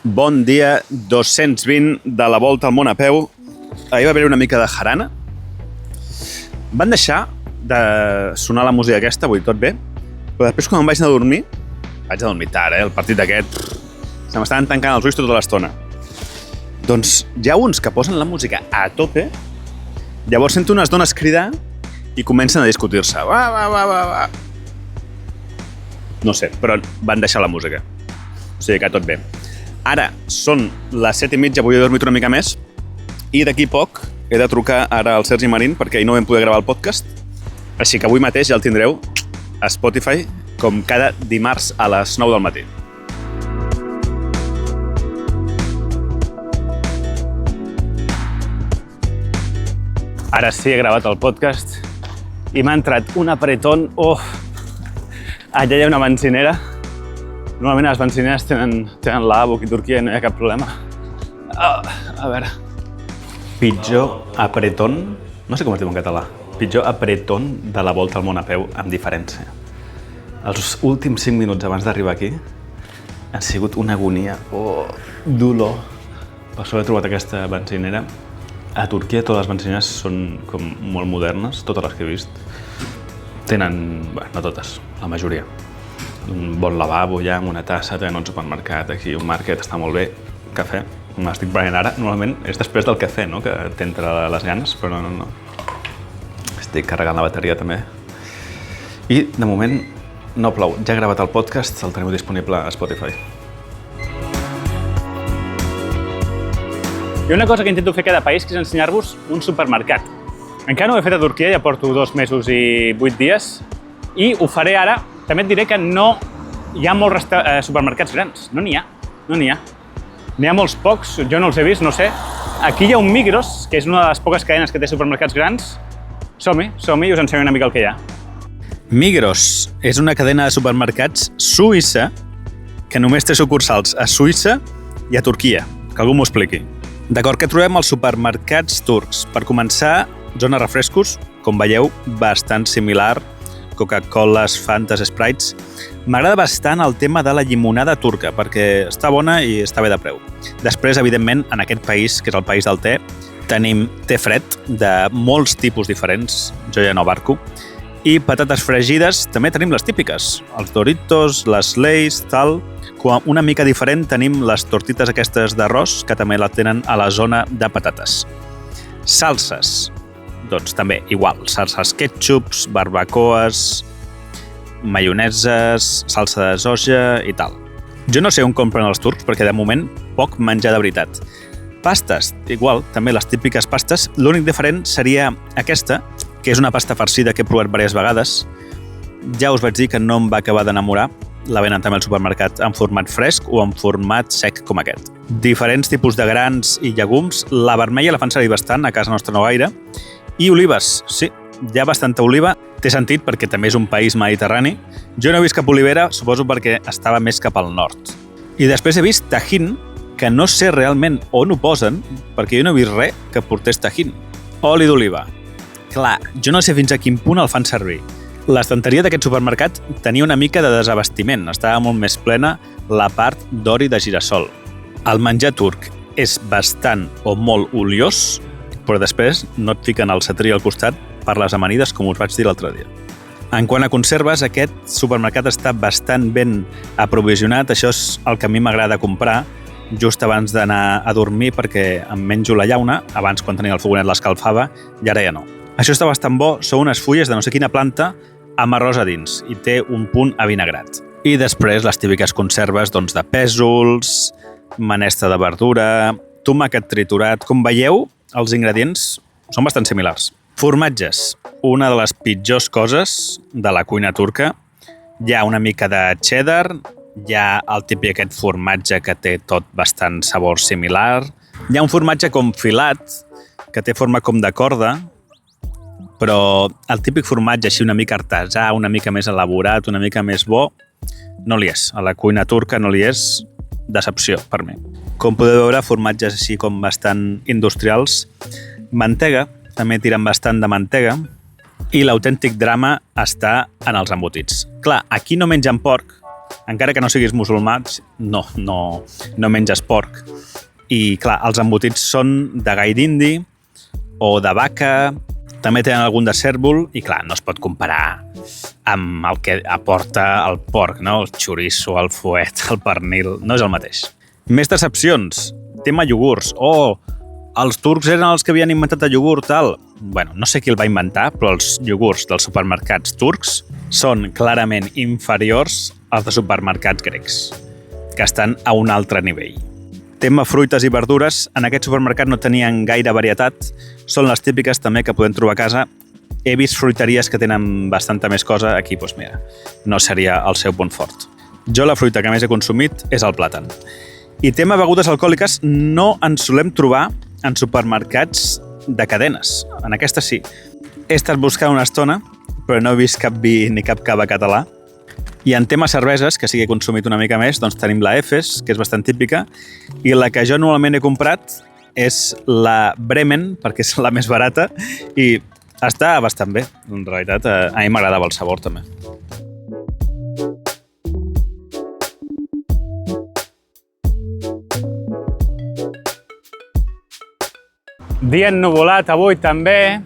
Bon dia, 220 de la volta al món a peu. Ahir va haver una mica de jarana. Van deixar de sonar la música aquesta, vull dir, tot bé, però després quan em vaig anar a dormir tard, el partit aquest, se m'estaven tancant els ulls tota l'estona. Doncs hi ha uns que posen la música a tope, llavors sento unes dones cridar i comencen a discutir-se. Va. No sé, però van deixar la música. O sigui que tot bé. Ara són les 7:30, vull dormir una mica més i d'aquí poc he de trucar ara al Sergi Marín perquè ahir no vam poder gravar el podcast. Així que avui mateix ja el tindreu a Spotify com cada dimarts a les 9 del matí. Ara sí he gravat el podcast i m'ha entrat un apretón. Allà hi ha una benzinera. Normalment les benzineres tenen lavabo aquí a Turquia i no hi ha cap problema. A veure... Pitjor apretón... No sé com es diu en català. Pitjor apretón de la volta al món a peu amb diferència. Els últims 5 minuts abans d'arribar aquí han sigut una agonia o dolor. Per això he trobat aquesta benzinera. A Turquia totes les benzineres són com molt modernes, totes les que he vist. Tenen... Bé, no totes, la majoria. Un bon lavabo ja, amb una tassa, tenen un supermercat aquí, un market, està molt bé. Cafè, m'estic prenent ara. Normalment és després del cafè, no?, que t'entra les ganes, però no. Estic carregant la bateria també. I, de moment, no plou. Ja he gravat el podcast, el teniu disponible a Spotify. Hi ha una cosa que intento fer a cada país, que és ensenyar-vos un supermercat. Encara no ho he fet a Turquia, ja porto 2 mesos i 8 dies, i ho faré ara. També et diré que no hi ha molts supermercats grans. No n'hi ha. N'hi ha molts pocs, jo no els he vist, no sé. Aquí hi ha un Migros, que és una de les poques cadenes que té supermercats grans. Som-hi i us ensenyo una mica el que hi ha. Migros és una cadena de supermercats suïssa que només té sucursals a Suïssa i a Turquia. Que algú m'ho expliqui. D'acord, que trobem els supermercats turcs. Per començar, zona refrescos, com veieu, bastant similar. Coca-Coles, Fantas, Sprites. M'agrada bastant el tema de la llimonada turca, perquè està bona i està bé de preu. Després, evidentment, en aquest país, que és el país del te, tenim te fred de molts tipus diferents, jo ja no abarco, i patates fregides, també tenim les típiques, els Doritos, les Lays, tal. Una mica diferent tenim les tortites aquestes d'arròs, que també la tenen a la zona de patates. Salses. Doncs també igual, salses ketchups, barbacoes, maioneses, salsa de soja i tal. Jo no sé on compren els turcs perquè de moment poc menjar de veritat. Pastes, igual, també les típiques pastes. L'únic diferent seria aquesta, que és una pasta farcida que he provat diverses vegades. Ja us vaig dir que no em va acabar d'enamorar. La venen també al supermercat en format fresc o en format sec com aquest. Diferents tipus de grans i llegums. La vermella la fan servir bastant, a casa nostra no gaire. I olives, sí, hi ha bastanta oliva. Té sentit perquè també és un país mediterrani. Jo no he vist cap olivera, suposo perquè estava més cap al nord. I després he vist tajín, que no sé realment on ho posen, perquè jo no he vist res que portés tajín. Oli d'oliva. Clar, jo no sé fins a quin punt el fan servir. L'estanteria d'aquest supermercat tenia una mica de desabastiment. Estava molt més plena la part d'oli de girassol. El menjar turc és bastant o molt oliós, però després no et fiquen el setrí al costat per les amanides, com us vaig dir l'altre dia. En quant a conserves, aquest supermercat està bastant ben aprovisionat. Això és el que a mi m'agrada comprar just abans d'anar a dormir perquè em menjo la llauna. Abans, quan tenia el fogonet, l'escalfava i ara ja no. Això està bastant bo. Són unes fulles de no sé quina planta amb arròs a dins i té un punt avinagrat. I després les típiques conserves de pèsols, menestra de verdura, tomàquet triturat. Com veieu, els ingredients són bastant similars. Formatges. Una de les pitjors coses de la cuina turca. Hi ha una mica de cheddar, hi ha el típic aquest formatge que té tot bastant sabor similar. Hi ha un formatge com filat, que té forma com de corda, però el típic formatge així una mica artesà, una mica més elaborat, una mica més bo, no li és. A la cuina turca no li és. Decepció per mi. Com podeu veure, formatges així com bastant industrials. Mantega, també tiren bastant de mantega. I l'autèntic drama està en els embotits. Clar, aquí no mengen porc, encara que no siguis musulmà, no menges porc. I, clar, els embotits són de gai d'indi o de vaca, també tenen algun de cèrvol i, clar, no es pot comparar amb el que aporta el porc, no? El xoriço, el fuet, el pernil, no és el mateix. Més decepcions. Tema iogurts. Els turcs eren els que havien inventat el iogurt, tal. Bueno, no sé qui el va inventar, però els iogurts dels supermercats turcs són clarament inferiors als de supermercats grecs, que estan a un altre nivell. Tema fruites i verdures, en aquest supermercat no tenien gaire varietat, són les típiques també que podem trobar a casa. He vist fruiteries que tenen bastanta més cosa, aquí, doncs mira, no seria el seu punt fort. Jo la fruita que més he consumit és el plàtan. I tema begudes alcohòliques no ens solem trobar en supermercats de cadenes. En aquesta sí. He estat buscant una estona, però no he vist cap vi ni cap cava català. I en tema cerveses, que sí que he consumit una mica més, doncs tenim la Efes, que és bastant típica, i la que jo normalment he comprat és la Bremen, perquè és la més barata, i està bastant bé. En realitat, a mi m'agradava el sabor també. Dia ennuvolat avui també,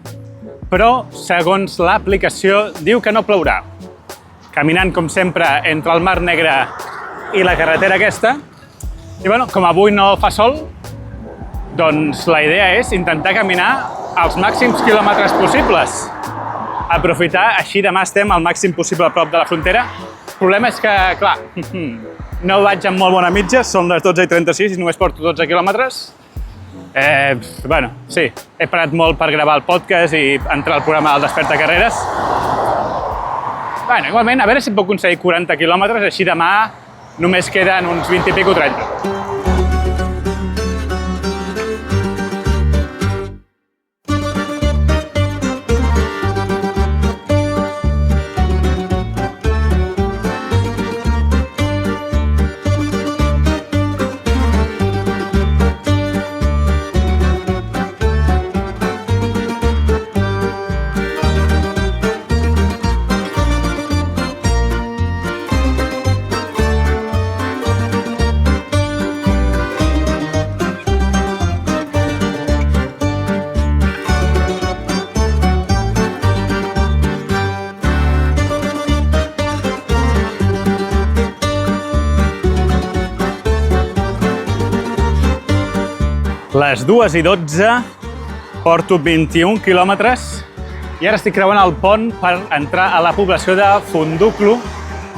però segons l'aplicació diu que no plourà. Caminant, com sempre, entre el Mar Negre i la carretera aquesta. I bueno, com avui no fa sol, doncs la idea és intentar caminar els màxims quilòmetres possibles. Aprofitar, així demà estem al màxim possible a prop de la frontera. El problema és que, clar, no vaig amb molt bona mitja, són les 12:36 i només porto 12 quilòmetres. Bueno, sí, he parat molt per gravar el podcast i entrar al programa del Desperta Carreres. Bueno, igualment, a veure si em puc aconseguir 40 quilòmetres, així demà només queden uns 20 i pico 30. Les 2:12, porto 21 quilòmetres i ara estic creuant el pont per entrar a la població de Funduklu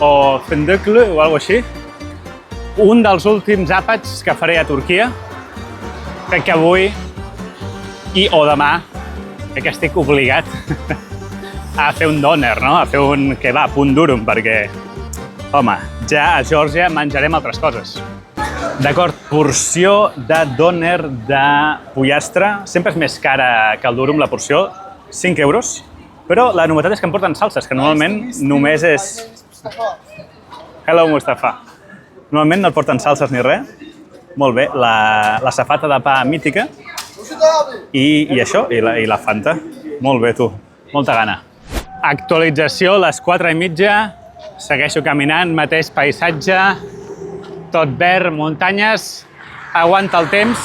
o alguna així. Un dels últims àpats que faré a Turquia. Crec que avui o demà que estic obligat a fer un doner, no? A fer un kebab, un durum, perquè, home, ja a Geòrgia menjarem altres coses. D'acord, porció de doner de pollastre. Sempre és més cara que el durum, la porció, 5 euros. Però la novetat és que em porten salses, que normalment només és... Hello, Mustafa. Normalment no et porten salses ni res. Molt bé, la safata de pa mítica. I això, i la Fanta. Molt bé, tu. Molta gana. Actualització, les 4:30. Segueixo caminant, mateix paisatge. Tot verd, muntanyes, aguanta el temps.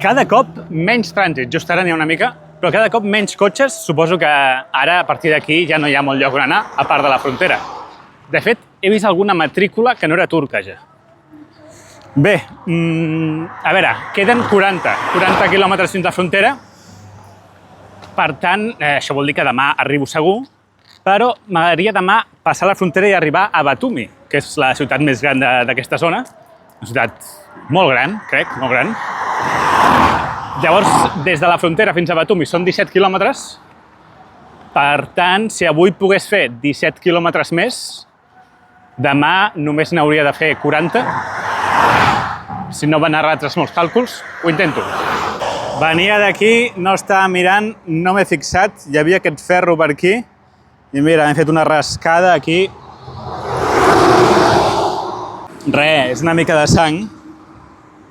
Cada cop menys trànsit, just ara n'hi ha una mica, però cada cop menys cotxes. Suposo que ara, a partir d'aquí, ja no hi ha molt lloc on anar, a part de la frontera. De fet, he vist alguna matrícula que no era turca, ja. Bé, a veure, queden 40 quilòmetres fins a la frontera. Per tant, això vol dir que demà arribo segur, però m'agradaria demà passar la frontera i arribar a Batumi, que és la ciutat més gran d'aquesta zona. Una ciutat molt gran, crec, molt gran. Llavors, des de la frontera fins a Batumi són 17 quilòmetres. Per tant, si avui pogués fer 17 quilòmetres més, demà només n'hauria de fer 40. Si no van errats els meus càlculs, ho intento. Venia d'aquí, no estava mirant, no m'he fixat, hi havia aquest ferro per aquí. I mira, hem fet una rascada aquí. Res, és una mica de sang.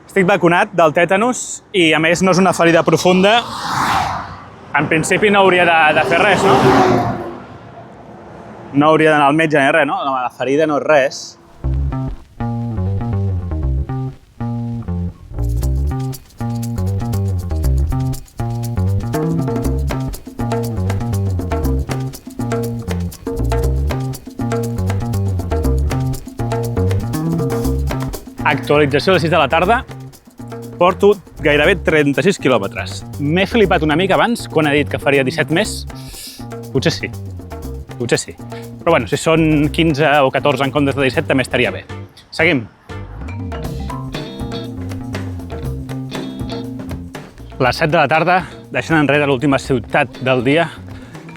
Estic vacunat del tètanus i, a més, no és una ferida profunda. En principi no hauria de fer res, no? No hauria d'anar al metge ni res, no? La ferida no és res. Actualització a les 6 de la tarda. Porto gairebé 36 quilòmetres. M'he flipat una mica abans, quan he dit que faria 17 més. Potser sí. Però bueno, si són 15 o 14 en comptes de 17, també estaria bé. Seguim. Les 7 de la tarda, deixant enrere l'última ciutat del dia.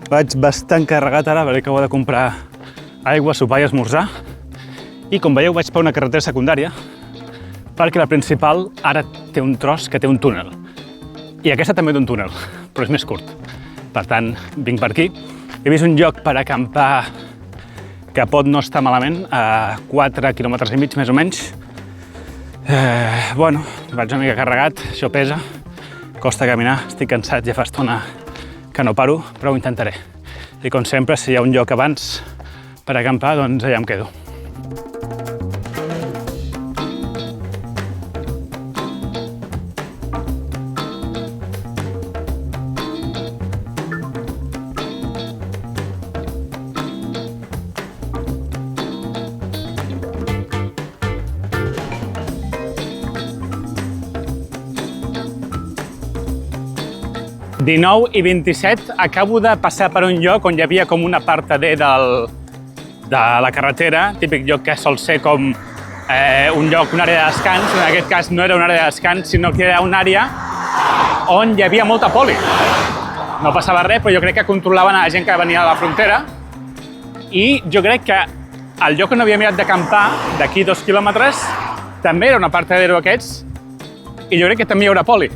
Vaig bastant carregat ara perquè acabo de comprar aigua, sopar i esmorzar. I com veieu vaig per una carretera secundària perquè la principal ara té un tros que té un túnel. I aquesta també té un túnel, però és més curt. Per tant, vinc per aquí. He vist un lloc per acampar que pot no estar malament, a 4 quilòmetres i mig més o menys. Bueno, vaig una mica carregat, això pesa. Costa caminar, estic cansat, ja fa estona que no paro, però ho intentaré. I com sempre, si hi ha un lloc abans per acampar, doncs allà em quedo. i 27, acabo de passar per un lloc on hi havia com una part de la carretera, típic lloc que sol ser com un lloc, una àrea de descans. En aquest cas no era una àrea de descans, sinó que era una àrea on hi havia molta poli. No passava res, però jo crec que controlaven a la gent que venia de la frontera. I jo crec que el lloc on havia mirat d'acampar, d'aquí 2 quilòmetres, també era una part d'aquests, i jo crec que també hi haurà poli.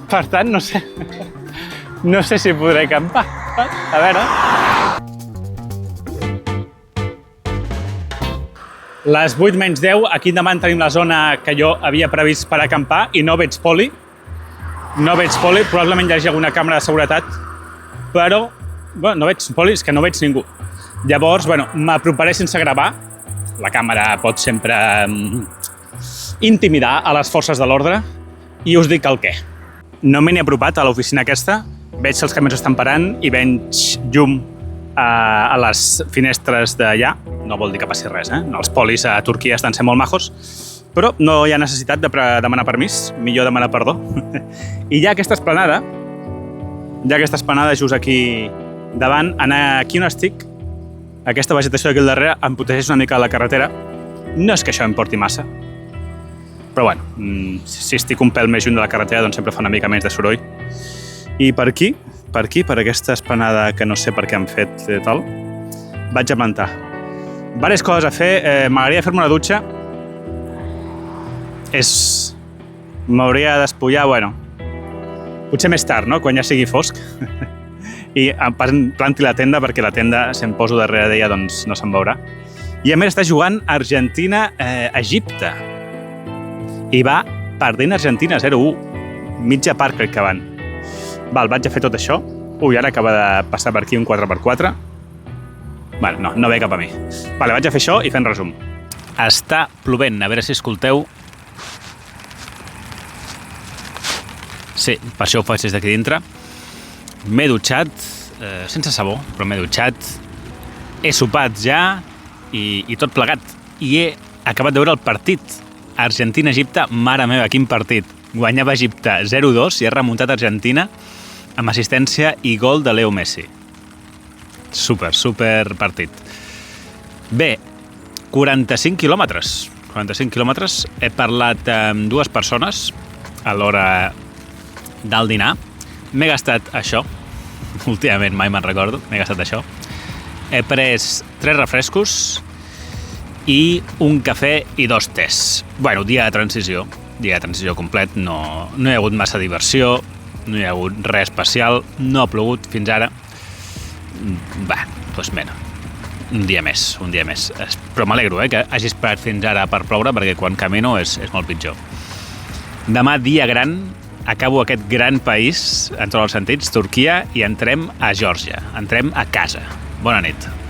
Per tant, no sé si podré acampar. A veure. Les 8 menys 10, aquí davant tenim la zona que jo havia previst per acampar i no veig poli. Probablement hi hagi alguna càmera de seguretat, però no veig poli, és que no veig ningú. Llavors, m'aproparé sense gravar. La càmera pot sempre intimidar a les forces de l'ordre i us dic el què. No me n'he apropat a l'oficina aquesta, veig que els camions estan parant i veig llum a les finestres d'allà. No vol dir que passi res, Els polis a Turquia estan sent molt majos, però no hi ha necessitat de demanar permís, millor demanar perdó. I hi ha aquesta esplanada just aquí davant, aquí on estic, aquesta vegetació d'aquí al darrere em protegeix una mica la carretera. No és que això em porti massa, però si estic un pèl més lluny de la carretera, doncs sempre fa una mica menys de soroll. I per aquí, per aquesta esplanada que no sé per què han fet tal, vaig a plantar. Diverses coses a fer. M'agradaria fer-me una dutxa. M'hauria d'espullar, potser més tard, no? Quan ja sigui fosc. I planti la tenda, perquè la tenda, si em poso darrere d'ella, doncs no se'n veurà. I a més està jugant Argentina-Egipte. I va perdent Argentina 0-1. Mitja part crec que van. Vaig a fer tot això. Ara acaba de passar per aquí un 4x4. No ve cap a mi. Vaig a fer això i fent resum. Està plovent, a veure si escolteu. Sí, per això ho faig des d'aquí dintre. M'he dutxat, sense sabó, però m'he dutxat. He sopat ja i tot plegat. I he acabat de veure el partit. Argentina-Egipte, mare meva, quin partit. Guanyava Egipte 0-2 i ha remuntat Argentina amb assistència i gol de Leo Messi. Super partit. Bé, 45 quilòmetres. 45 quilòmetres. He parlat amb 2 persones a l'hora del dinar. M'he gastat això. Últimament mai me'n recordo. M'he gastat això. He pres 3 refrescos i un cafè i 2 tés. Dia de transició. Dia de transició complet. No hi ha hagut massa diversió, no hi ha hagut res especial, no ha plogut fins ara. Un dia més. Però m'alegro, que hagi esperat fins ara per ploure, perquè quan camino és molt pitjor. Demà, dia gran, acabo aquest gran país, en tots els sentits, Turquia, i entrem a Geòrgia. Entrem a casa. Bona nit.